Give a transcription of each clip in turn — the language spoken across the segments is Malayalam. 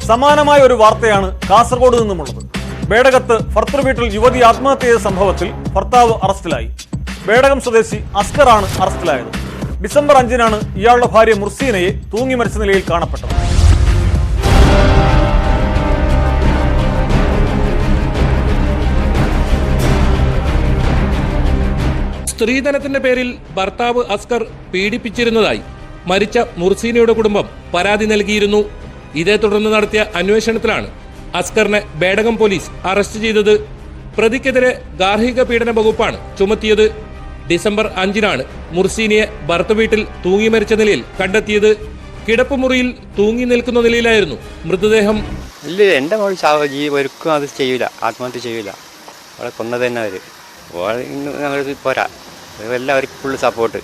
സമാനമായ ഒരു വാർത്തയാണ് കാസർഗോഡ് നിന്നുമുള്ളത്. ബേഡകത്ത് ഭർത്തൃ വീട്ടിൽ യുവതി ആത്മഹത്യ ചെയ്ത സംഭവത്തിൽ ഭർത്താവ് അറസ്റ്റിലായി. ബേഡകം സ്വദേശി അസ്കറാണ് അറസ്റ്റിലായത്. ഡിസംബർ 5-നാണ് ഇയാളുടെ ഭാര്യ മുർസീനയെ തൂങ്ങി മരിച്ച നിലയിൽ കാണപ്പെട്ടത്. സ്ത്രീധനത്തിന്റെ പേരിൽ ഭർത്താവ് അസ്കർ പീഡിപ്പിച്ചിരുന്നതായി മരിച്ച മുർസീനയുടെ കുടുംബം പരാതി നൽകിയിരുന്നു. ഇതേ തുടർന്ന് നടത്തിയ അന്വേഷണത്തിലാണ് അസ്കറിനെ ബേഡകം പോലീസ് അറസ്റ്റ് ചെയ്തത്. പ്രതിക്കെതിരെ ഗാർഹിക പീഡന വകുപ്പാണ് ചുമത്തിയത്. ഡിസംബർ 5-നാണ് മുർസീനയെ ഭർത്തൃവീട്ടിൽ തൂങ്ങി മരിച്ച നിലയിൽ കണ്ടെത്തിയത്. കിടപ്പുമുറിയിൽ തൂങ്ങി നിൽക്കുന്ന നിലയിലായിരുന്നു മൃതദേഹം. ഇല്ല, എൻ്റെ മോൾ ഒരിക്കലും അത് ചെയ്യൂല, ആത്മഹത്യ ചെയ്യൂല. അവളെ കൊന്നത് തന്നെ ഞങ്ങൾ പോരാ, എല്ലാവർക്കും ഫുള്ള് സപ്പോർട്ട്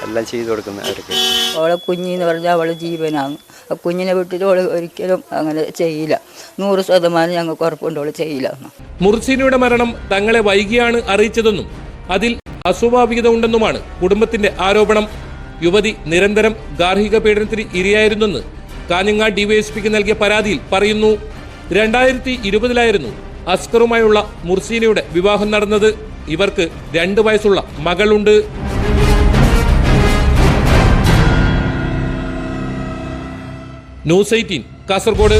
എല്ലാം ചെയ്തു കൊടുക്കുന്ന അവർക്ക്. അവളെ കുഞ്ഞിന്ന് പറഞ്ഞാൽ അവളെ ജീവനാണ്. ആ കുഞ്ഞിനെ വിട്ടിട്ട് അവൾ ഒരിക്കലും അങ്ങനെ ചെയ്യില്ല. 100% ഞങ്ങൾക്ക് ഉറപ്പുണ്ട് അവൾ ചെയ്യില്ല. മുർസീനയുടെ മരണം തങ്ങളെ വൈകിയാണ് അറിയിച്ചതെന്നും അതിൽ അസ്വാഭാവികത ഉണ്ടെന്നുമാണ് കുടുംബത്തിന്റെ ആരോപണം. യുവതി നിരന്തരം ഗാർഹിക പീഡനത്തിന് ഇരയായിരുന്നെന്ന് കാഞ്ഞങ്ങാട് ഡിവൈഎസ്പിക്ക് നൽകിയ പരാതിയിൽ പറയുന്നു. 2020-ലായിരുന്നു അസ്കറുമായുള്ള മുർസീനയുടെ വിവാഹം നടന്നത്. ഇവർക്ക് 2 വയസ്സുള്ള മകളുണ്ട്. ന്യൂസ് 18 കാസർഗോഡ്.